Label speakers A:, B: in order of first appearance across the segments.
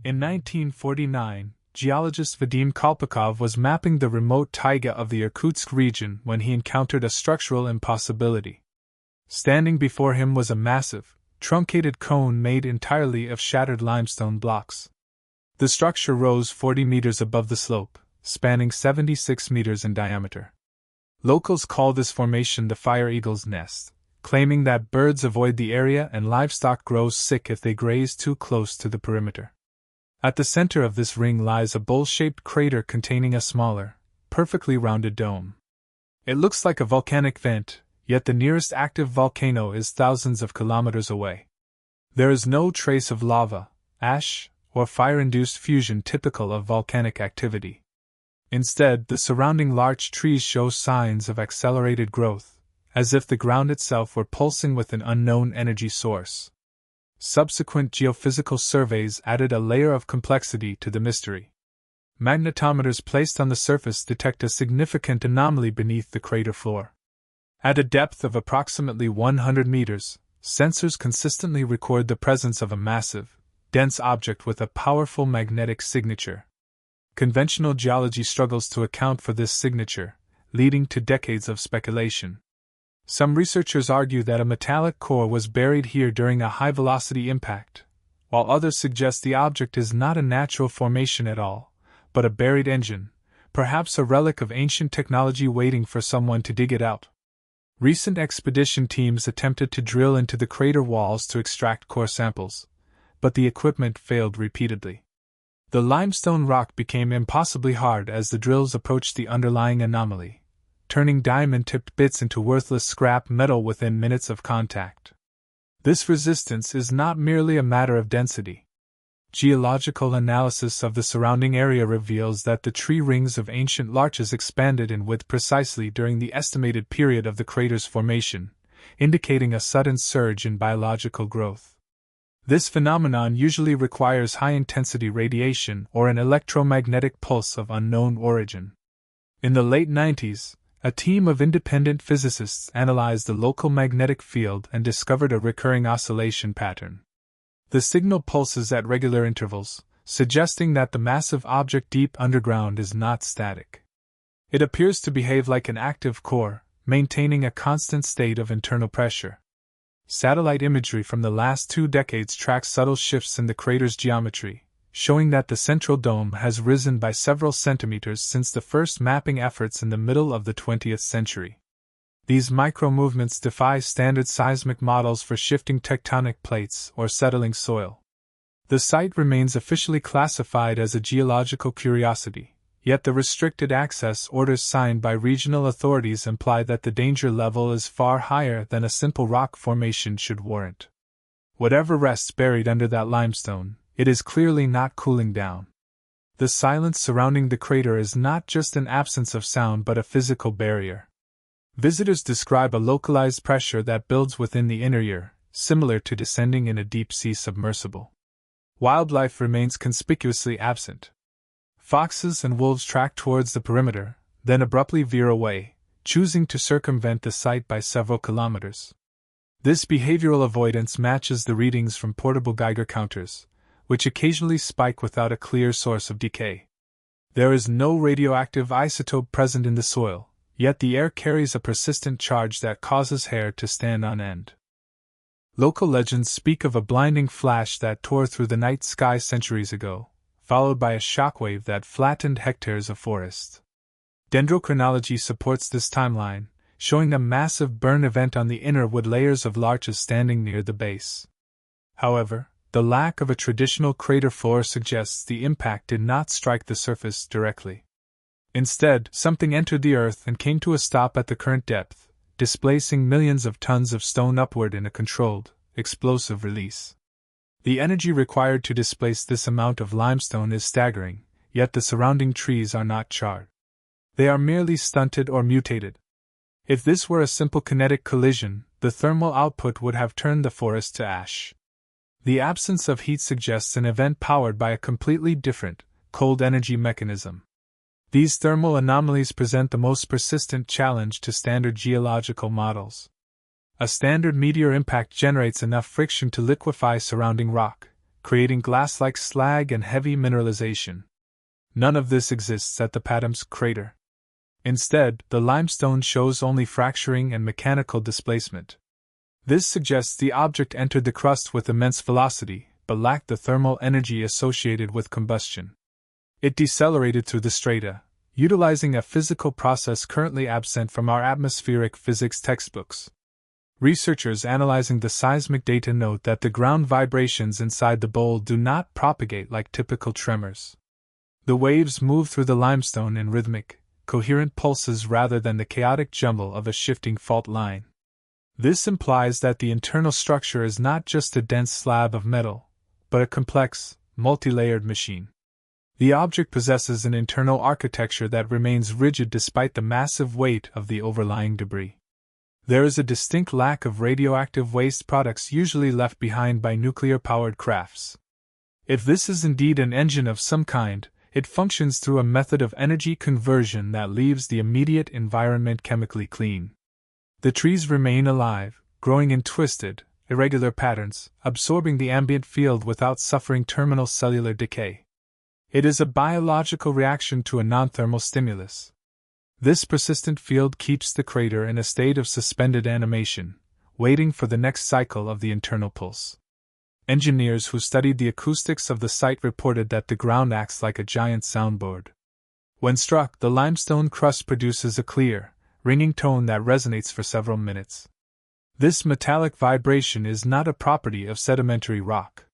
A: In 1949, geologist Vadim Kolpakov was mapping the remote taiga of the Irkutsk region when he encountered a structural impossibility. Standing before him was a massive, truncated cone made entirely of shattered limestone blocks. The structure rose 40 meters above the slope, spanning 76 meters in diameter. Locals call this formation the Fire Eagle's Nest, claiming that birds avoid the area and livestock grow sick if they graze too close to the perimeter. At the center of this ring lies a bowl-shaped crater containing a smaller, perfectly rounded dome. It looks like a volcanic vent, yet the nearest active volcano is thousands of kilometers away. There is no trace of lava, ash, or fire-induced fusion typical of volcanic activity. Instead, the surrounding large trees show signs of accelerated growth, as if the ground itself were pulsing with an unknown energy source. Subsequent geophysical surveys added a layer of complexity to the mystery. Magnetometers placed on the surface detect a significant anomaly beneath the crater floor. At a depth of approximately 100 meters, sensors consistently record the presence of a massive, dense object with a powerful magnetic signature. Conventional geology struggles to account for this signature, leading to decades of speculation. Some researchers argue that a metallic core was buried here during a high-velocity impact, while others suggest the object is not a natural formation at all, but a buried engine, perhaps a relic of ancient technology waiting for someone to dig it out. Recent expedition teams attempted to drill into the crater walls to extract core samples, but the equipment failed repeatedly. The limestone rock became impossibly hard as the drills approached the underlying anomaly, turning diamond-tipped bits into worthless scrap metal within minutes of contact. This resistance is not merely a matter of density. Geological analysis of the surrounding area reveals that the tree rings of ancient larches expanded in width precisely during the estimated period of the crater's formation, indicating a sudden surge in biological growth. This phenomenon usually requires high-intensity radiation or an electromagnetic pulse of unknown origin. In the late 90s, a team of independent physicists analyzed the local magnetic field and discovered a recurring oscillation pattern. The signal pulses at regular intervals, suggesting that the massive object deep underground is not static. It appears to behave like an active core, maintaining a constant state of internal pressure. Satellite imagery from the last 2 decades tracks subtle shifts in the crater's geometry, showing that the central dome has risen by several centimeters since the first mapping efforts in the middle of the 20th century. These micro-movements defy standard seismic models for shifting tectonic plates or settling soil. The site remains officially classified as a geological curiosity, yet the restricted access orders signed by regional authorities imply that the danger level is far higher than a simple rock formation should warrant. Whatever rests buried under that limestone, it is clearly not cooling down. The silence surrounding the crater is not just an absence of sound but a physical barrier. Visitors describe a localized pressure that builds within the inner ear, similar to descending in a deep-sea submersible. Wildlife remains conspicuously absent. Foxes and wolves track towards the perimeter, then abruptly veer away, choosing to circumvent the site by several kilometers. This behavioral avoidance matches the readings from portable Geiger counters, which occasionally spike without a clear source of decay. There is no radioactive isotope present in the soil, yet the air carries a persistent charge that causes hair to stand on end. Local legends speak of a blinding flash that tore through the night sky centuries ago, followed by a shockwave that flattened hectares of forest. Dendrochronology supports this timeline, showing a massive burn event on the inner wood layers of larches standing near the base. However, the lack of a traditional crater floor suggests the impact did not strike the surface directly. Instead, something entered the earth and came to a stop at the current depth, displacing millions of tons of stone upward in a controlled, explosive release. The energy required to displace this amount of limestone is staggering, yet the surrounding trees are not charred. They are merely stunted or mutated. If this were a simple kinetic collision, the thermal output would have turned the forest to ash. The absence of heat suggests an event powered by a completely different, cold energy mechanism. These thermal anomalies present the most persistent challenge to standard geological models. A standard meteor impact generates enough friction to liquefy surrounding rock, creating glass-like slag and heavy mineralization. None of this exists at the Patom Crater. Instead, the limestone shows only fracturing and mechanical displacement. This suggests the object entered the crust with immense velocity, but lacked the thermal energy associated with combustion. It decelerated through the strata, utilizing a physical process currently absent from our atmospheric physics textbooks. Researchers analyzing the seismic data note that the ground vibrations inside the bowl do not propagate like typical tremors. The waves move through the limestone in rhythmic, coherent pulses rather than the chaotic jumble of a shifting fault line. This implies that the internal structure is not just a dense slab of metal, but a complex, multi-layered machine. The object possesses an internal architecture that remains rigid despite the massive weight of the overlying debris. There is a distinct lack of radioactive waste products usually left behind by nuclear-powered crafts. If this is indeed an engine of some kind, it functions through a method of energy conversion that leaves the immediate environment chemically clean. The trees remain alive, growing in twisted, irregular patterns, absorbing the ambient field without suffering terminal cellular decay. It is a biological reaction to a non-thermal stimulus. This persistent field keeps the crater in a state of suspended animation, waiting for the next cycle of the internal pulse. Engineers who studied the acoustics of the site reported that the ground acts like a giant soundboard. When struck, the limestone crust produces a clear, ringing tone that resonates for several minutes. This metallic vibration is not a property of sedimentary rock.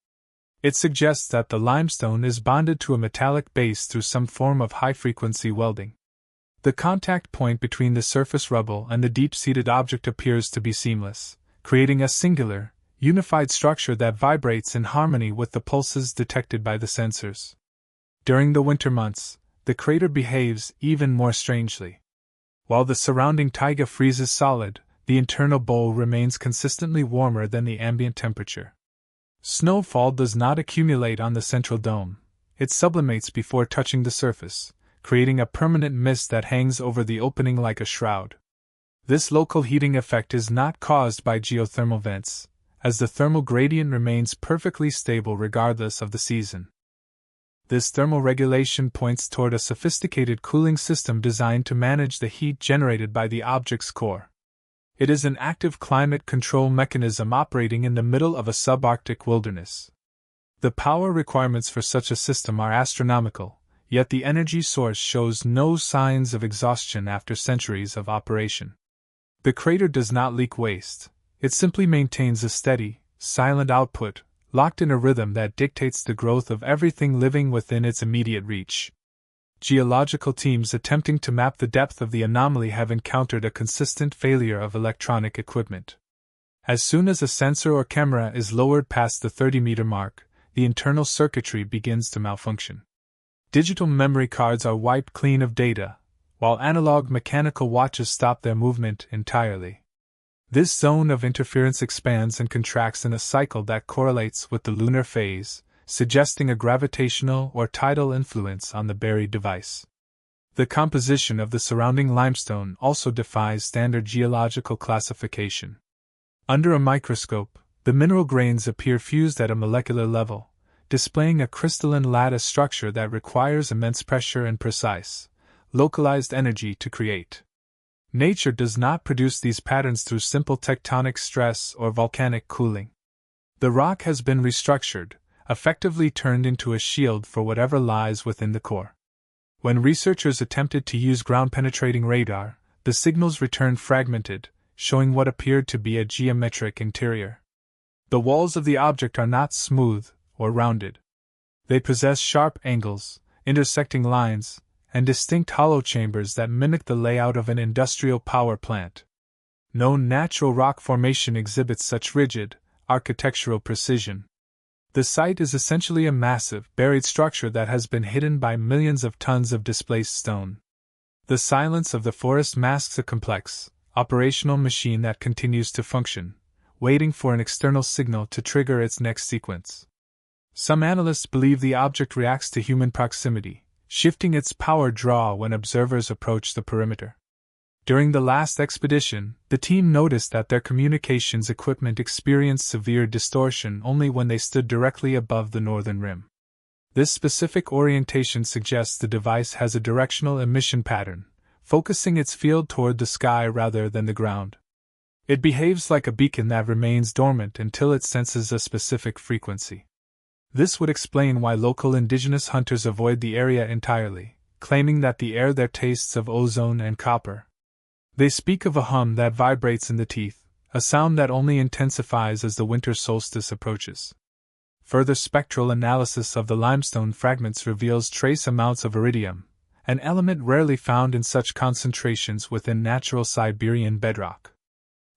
A: It suggests that the limestone is bonded to a metallic base through some form of high-frequency welding. The contact point between the surface rubble and the deep-seated object appears to be seamless, creating a singular, unified structure that vibrates in harmony with the pulses detected by the sensors. During the winter months, the crater behaves even more strangely. While the surrounding taiga freezes solid, the internal bowl remains consistently warmer than the ambient temperature. Snowfall does not accumulate on the central dome, it sublimates before touching the surface, creating a permanent mist that hangs over the opening like a shroud. This local heating effect is not caused by geothermal vents, as the thermal gradient remains perfectly stable regardless of the season. This thermal regulation points toward a sophisticated cooling system designed to manage the heat generated by the object's core. It is an active climate control mechanism operating in the middle of a subarctic wilderness. The power requirements for such a system are astronomical, yet the energy source shows no signs of exhaustion after centuries of operation. The crater does not leak waste, it simply maintains a steady, silent output, locked in a rhythm that dictates the growth of everything living within its immediate reach. Geological teams attempting to map the depth of the anomaly have encountered a consistent failure of electronic equipment. As soon as a sensor or camera is lowered past the 30-meter mark, the internal circuitry begins to malfunction. Digital memory cards are wiped clean of data, while analog mechanical watches stop their movement entirely. This zone of interference expands and contracts in a cycle that correlates with the lunar phase, suggesting a gravitational or tidal influence on the buried device. The composition of the surrounding limestone also defies standard geological classification. Under a microscope, the mineral grains appear fused at a molecular level, displaying a crystalline lattice structure that requires immense pressure and precise, localized energy to create. Nature does not produce these patterns through simple tectonic stress or volcanic cooling. The rock has been restructured, effectively turned into a shield for whatever lies within the core. When researchers attempted to use ground-penetrating radar, the signals returned fragmented, showing what appeared to be a geometric interior. The walls of the object are not smooth or rounded. They possess sharp angles, intersecting lines, and distinct hollow chambers that mimic the layout of an industrial power plant. No natural rock formation exhibits such rigid, architectural precision. The site is essentially a massive, buried structure that has been hidden by millions of tons of displaced stone. The silence of the forest masks a complex, operational machine that continues to function, waiting for an external signal to trigger its next sequence. Some analysts believe the object reacts to human proximity, shifting its power draw when observers approach the perimeter. During the last expedition, the team noticed that their communications equipment experienced severe distortion only when they stood directly above the northern rim. This specific orientation suggests the device has a directional emission pattern, focusing its field toward the sky rather than the ground. It behaves like a beacon that remains dormant until it senses a specific frequency. This would explain why local indigenous hunters avoid the area entirely, claiming that the air there tastes of ozone and copper. They speak of a hum that vibrates in the teeth, a sound that only intensifies as the winter solstice approaches. Further spectral analysis of the limestone fragments reveals trace amounts of iridium, an element rarely found in such concentrations within natural Siberian bedrock.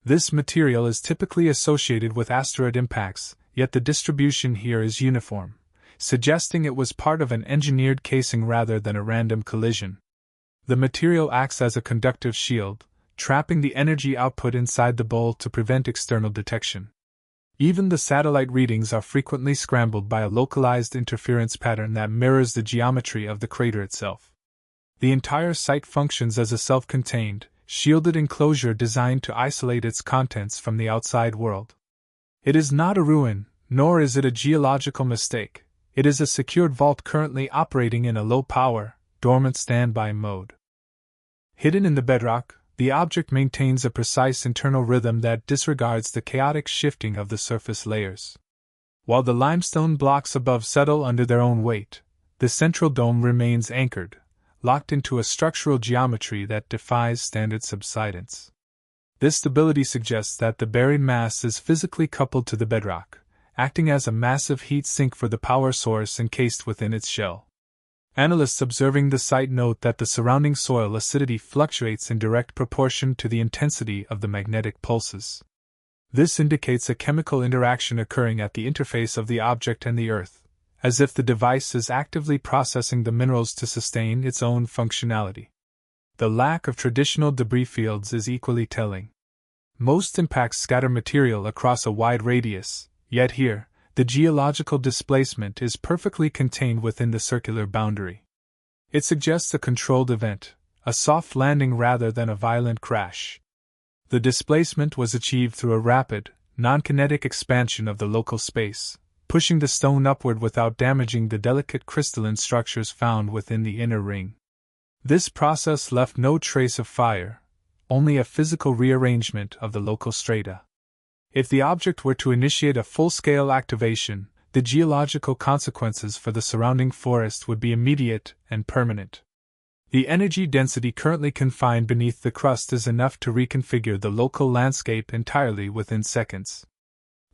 A: This material is typically associated with asteroid impacts, yet the distribution here is uniform, suggesting it was part of an engineered casing rather than a random collision. The material acts as a conductive shield, trapping the energy output inside the bowl to prevent external detection. Even the satellite readings are frequently scrambled by a localized interference pattern that mirrors the geometry of the crater itself. The entire site functions as a self-contained, shielded enclosure designed to isolate its contents from the outside world. It is not a ruin, nor is it a geological mistake. It is a secured vault currently operating in a low-power, dormant standby mode. Hidden in the bedrock, the object maintains a precise internal rhythm that disregards the chaotic shifting of the surface layers. While the limestone blocks above settle under their own weight, the central dome remains anchored, locked into a structural geometry that defies standard subsidence. This stability suggests that the buried mass is physically coupled to the bedrock, acting as a massive heat sink for the power source encased within its shell. Analysts observing the site note that the surrounding soil acidity fluctuates in direct proportion to the intensity of the magnetic pulses. This indicates a chemical interaction occurring at the interface of the object and the Earth, as if the device is actively processing the minerals to sustain its own functionality. The lack of traditional debris fields is equally telling. Most impacts scatter material across a wide radius, yet here, the geological displacement is perfectly contained within the circular boundary. It suggests a controlled event, a soft landing rather than a violent crash. The displacement was achieved through a rapid, non-kinetic expansion of the local space, pushing the stone upward without damaging the delicate crystalline structures found within the inner ring. This process left no trace of fire, only a physical rearrangement of the local strata. If the object were to initiate a full-scale activation, the geological consequences for the surrounding forest would be immediate and permanent. The energy density currently confined beneath the crust is enough to reconfigure the local landscape entirely within seconds.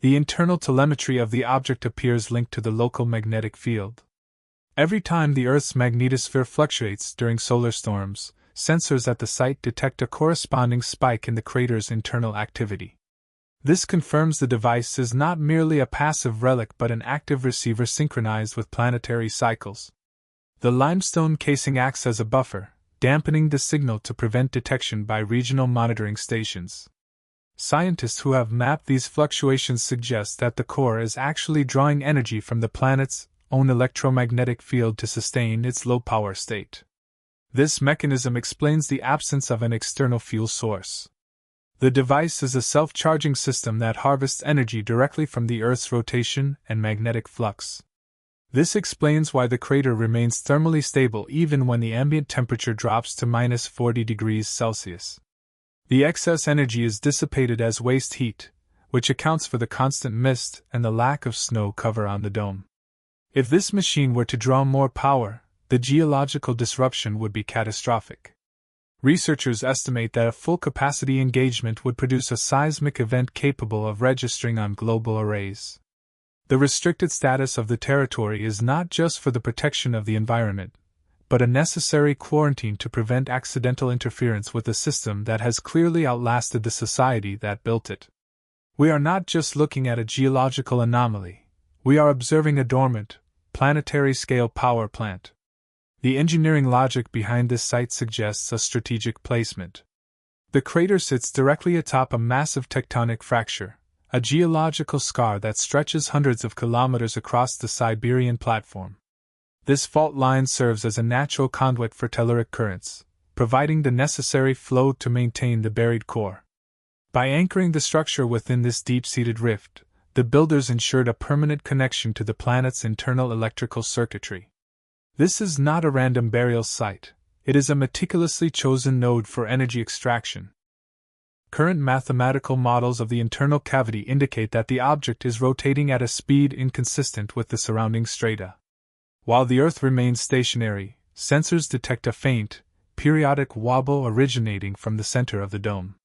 A: The internal telemetry of the object appears linked to the local magnetic field. Every time the Earth's magnetosphere fluctuates during solar storms, sensors at the site detect a corresponding spike in the crater's internal activity. This confirms the device is not merely a passive relic but an active receiver synchronized with planetary cycles. The limestone casing acts as a buffer, dampening the signal to prevent detection by regional monitoring stations. Scientists who have mapped these fluctuations suggest that the core is actually drawing energy from the planet's own electromagnetic field to sustain its low-power state. This mechanism explains the absence of an external fuel source. The device is a self-charging system that harvests energy directly from the Earth's rotation and magnetic flux. This explains why the crater remains thermally stable even when the ambient temperature drops to -40 degrees Celsius. The excess energy is dissipated as waste heat, which accounts for the constant mist and the lack of snow cover on the dome. If this machine were to draw more power, the geological disruption would be catastrophic. Researchers estimate that a full capacity engagement would produce a seismic event capable of registering on global arrays. The restricted status of the territory is not just for the protection of the environment, but a necessary quarantine to prevent accidental interference with a system that has clearly outlasted the society that built it. We are not just looking at a geological anomaly, we are observing a dormant, planetary-scale power plant. The engineering logic behind this site suggests a strategic placement. The crater sits directly atop a massive tectonic fracture, a geological scar that stretches hundreds of kilometers across the Siberian platform. This fault line serves as a natural conduit for telluric currents, providing the necessary flow to maintain the buried core. By anchoring the structure within this deep-seated rift, the builders ensured a permanent connection to the planet's internal electrical circuitry. This is not a random burial site, it is a meticulously chosen node for energy extraction. Current mathematical models of the internal cavity indicate that the object is rotating at a speed inconsistent with the surrounding strata. While the Earth remains stationary, sensors detect a faint, periodic wobble originating from the center of the dome.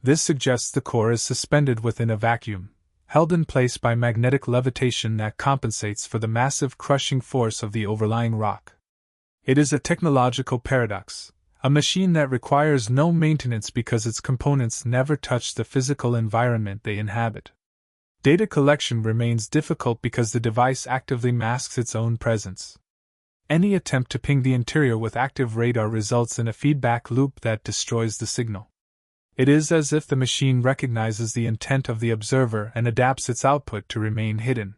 A: This suggests the core is suspended within a vacuum, held in place by magnetic levitation that compensates for the massive crushing force of the overlying rock. It is a technological paradox, a machine that requires no maintenance because its components never touch the physical environment they inhabit. Data collection remains difficult because the device actively masks its own presence. Any attempt to ping the interior with active radar results in a feedback loop that destroys the signal. It is as if the machine recognizes the intent of the observer and adapts its output to remain hidden.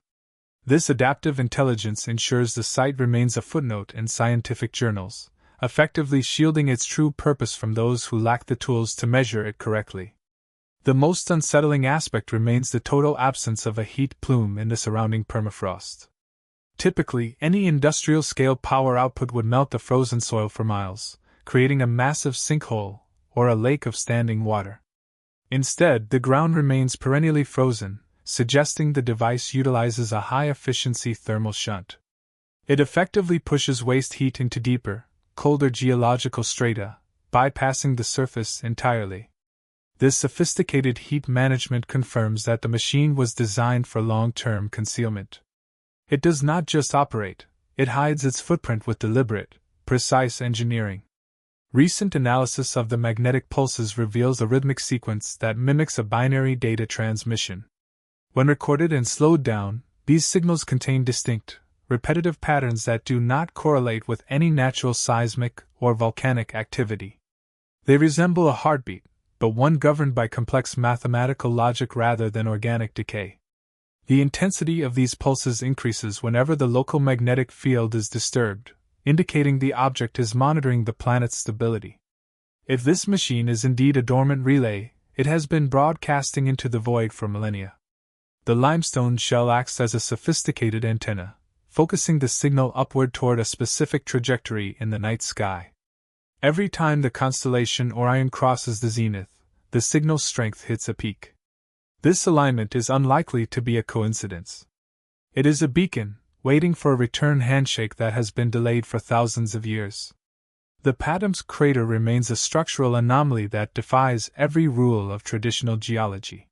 A: This adaptive intelligence ensures the site remains a footnote in scientific journals, effectively shielding its true purpose from those who lack the tools to measure it correctly. The most unsettling aspect remains the total absence of a heat plume in the surrounding permafrost. Typically, any industrial-scale power output would melt the frozen soil for miles, creating a massive sinkhole or a lake of standing water. Instead, the ground remains perennially frozen, suggesting the device utilizes a high-efficiency thermal shunt. It effectively pushes waste heat into deeper, colder geological strata, bypassing the surface entirely. This sophisticated heat management confirms that the machine was designed for long-term concealment. It does not just operate, it hides its footprint with deliberate, precise engineering. Recent analysis of the magnetic pulses reveals a rhythmic sequence that mimics a binary data transmission. When recorded and slowed down, these signals contain distinct, repetitive patterns that do not correlate with any natural seismic or volcanic activity. They resemble a heartbeat, but one governed by complex mathematical logic rather than organic decay. The intensity of these pulses increases whenever the local magnetic field is disturbed, indicating the object is monitoring the planet's stability. If this machine is indeed a dormant relay, it has been broadcasting into the void for millennia. The limestone shell acts as a sophisticated antenna, focusing the signal upward toward a specific trajectory in the night sky. Every time the constellation Orion crosses the zenith, the signal's strength hits a peak. This alignment is unlikely to be a coincidence. It is a beacon, waiting for a return handshake that has been delayed for thousands of years. The Patom Crater remains a structural anomaly that defies every rule of traditional geology.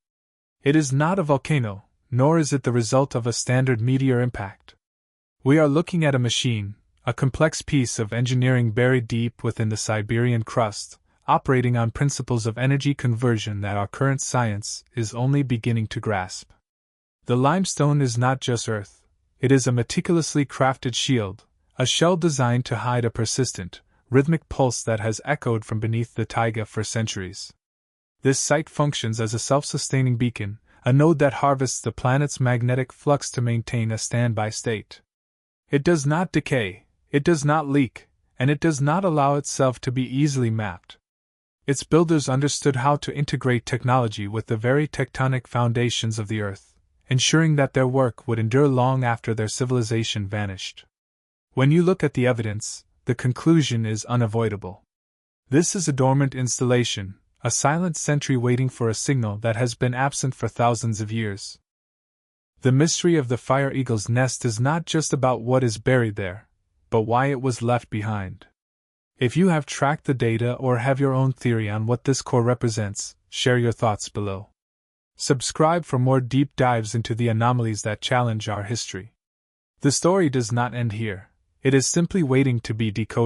A: It is not a volcano, nor is it the result of a standard meteor impact. We are looking at a machine, a complex piece of engineering buried deep within the Siberian crust, operating on principles of energy conversion that our current science is only beginning to grasp. The limestone is not just earth. It is a meticulously crafted shield, a shell designed to hide a persistent, rhythmic pulse that has echoed from beneath the taiga for centuries. This site functions as a self-sustaining beacon, a node that harvests the planet's magnetic flux to maintain a standby state. It does not decay, it does not leak, and it does not allow itself to be easily mapped. Its builders understood how to integrate technology with the very tectonic foundations of the Earth, ensuring that their work would endure long after their civilization vanished. When you look at the evidence, the conclusion is unavoidable. This is a dormant installation, a silent sentry waiting for a signal that has been absent for thousands of years. The mystery of the Fire Eagle's nest is not just about what is buried there, but why it was left behind. If you have tracked the data or have your own theory on what this core represents, share your thoughts below. Subscribe for more deep dives into the anomalies that challenge our history. The story does not end here, it is simply waiting to be decoded.